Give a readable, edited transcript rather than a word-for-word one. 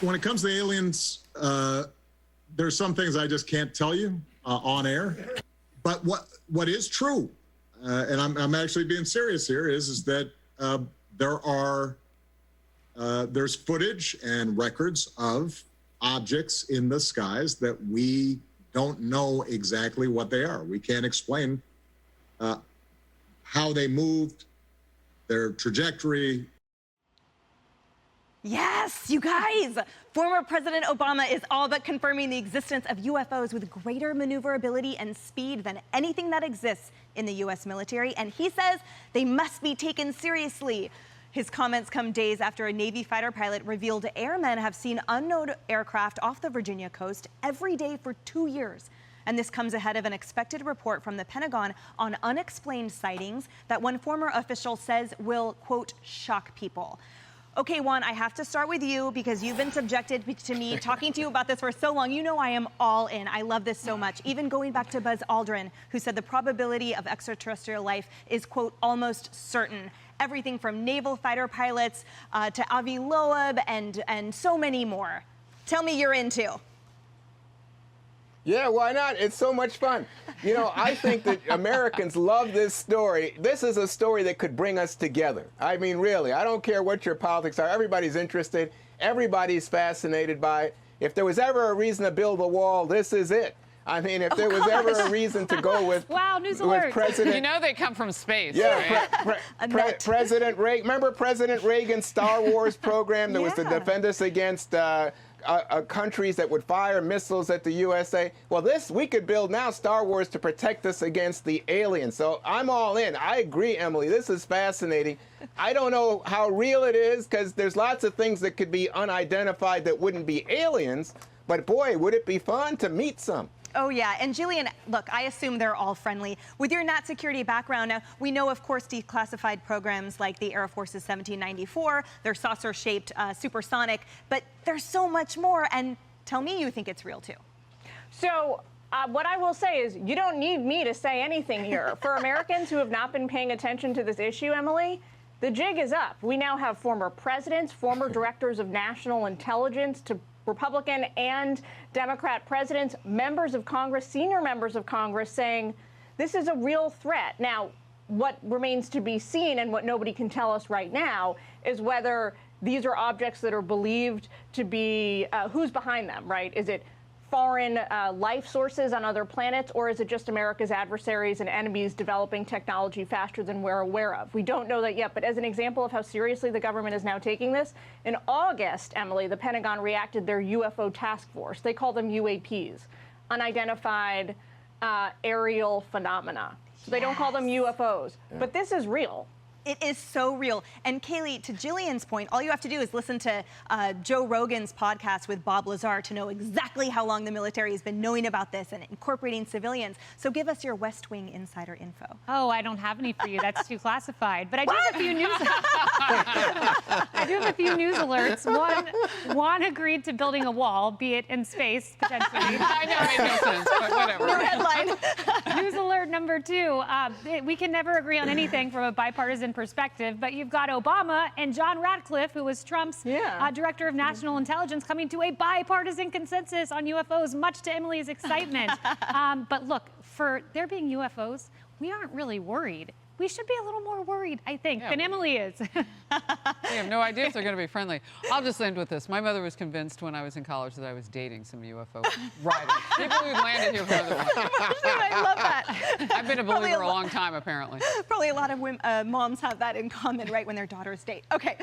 When it comes to aliens, there's some things I just can't tell you on air. But what is true, and I'm actually being serious here, is that there's footage and records of objects in the skies that we don't know exactly what they are. We can't explain how they moved, their trajectory. Yes, you guys! Former President Obama is all but confirming the existence of UFOs with greater maneuverability and speed than anything that exists in the U.S. military, and he says they must be taken seriously. His comments come days after a Navy fighter pilot revealed airmen have seen unknown aircraft off the Virginia coast every day for 2 years. And this comes ahead of an expected report from the Pentagon on unexplained sightings that one former official says will, quote, shock people. Okay, Juan, I have to start with you because you've been subjected to me talking to you about this for so long. You know I am all in. I love this so much. Even going back to Buzz Aldrin, who said the probability of extraterrestrial life is, quote, almost certain. Everything from naval fighter pilots to Avi Loeb and so many more. Tell me you're into. Yeah, why not? It's so much fun. You know, I think that Americans love this story. This is a story that could bring us together. I mean, really, I don't care what your politics are. Everybody's interested. Everybody's fascinated by it. If there was ever a reason to build a wall, this is it. I mean, if there was ever a reason to go with, wow, news alert. President... You know they come from space, yeah, right? President Reagan. Remember President Reagan's Star Wars program that was to defend us against countries that would fire missiles at the USA? Well, we could build now Star Wars to protect us against the aliens. So I'm all in. I agree, Emily. This is fascinating. I don't know how real it is because there's lots of things that could be unidentified that wouldn't be aliens. But boy, would it be fun to meet some. Oh, yeah. And Jillian, look, I assume they're all friendly. With your Nat security background, we know, of course, declassified programs like the Air Force's 1794, they're saucer-shaped, supersonic, but there's so much more. And tell me you think it's real, too. So what I will say is you don't need me to say anything here. For Americans who have not been paying attention to this issue, Emily, the jig is up. We now have former presidents, former directors of national intelligence, to Republican and Democrat presidents, members of Congress, senior members of Congress saying this is a real threat. Now, what remains to be seen and what nobody can tell us right now is whether these are objects that are believed to be, who's behind them, right? Is it foreign life sources on other planets, or is it just America's adversaries and enemies developing technology faster than we're aware of? We don't know that yet, but as an example of how seriously the government is now taking this, in August, Emily, the Pentagon reacted their UFO task force. They call them UAPs, unidentified aerial phenomena. So they don't call them UFOs, but this is real. It is so real. And Kaylee, to Jillian's point, all you have to do is listen to Joe Rogan's podcast with Bob Lazar to know exactly how long the military has been knowing about this and incorporating civilians. So give us your West Wing insider info. Oh, I don't have any for you. That's too classified. But I do have a few news. I do have a few news alerts. One agreed to building a wall, be it in space potentially. I know it made no sense, but whatever. New headline. News alert number 2. We can never agree on anything from a bipartisan perspective, but you've got Obama and John Ratcliffe, who was Trump's director of national intelligence, coming to a bipartisan consensus on UFOs, much to Emily's excitement. But look, for there being UFOs, we aren't really worried. We should be a little more worried, I think, than Emily is. We have no idea if they're going to be friendly. I'll just end with this. My mother was convinced when I was in college that I was dating some UFO writers. People who landed here for other ones. I love that. I've been a believer a long time, apparently. Probably a lot of women, moms have that in common, right, when their daughters date. Okay.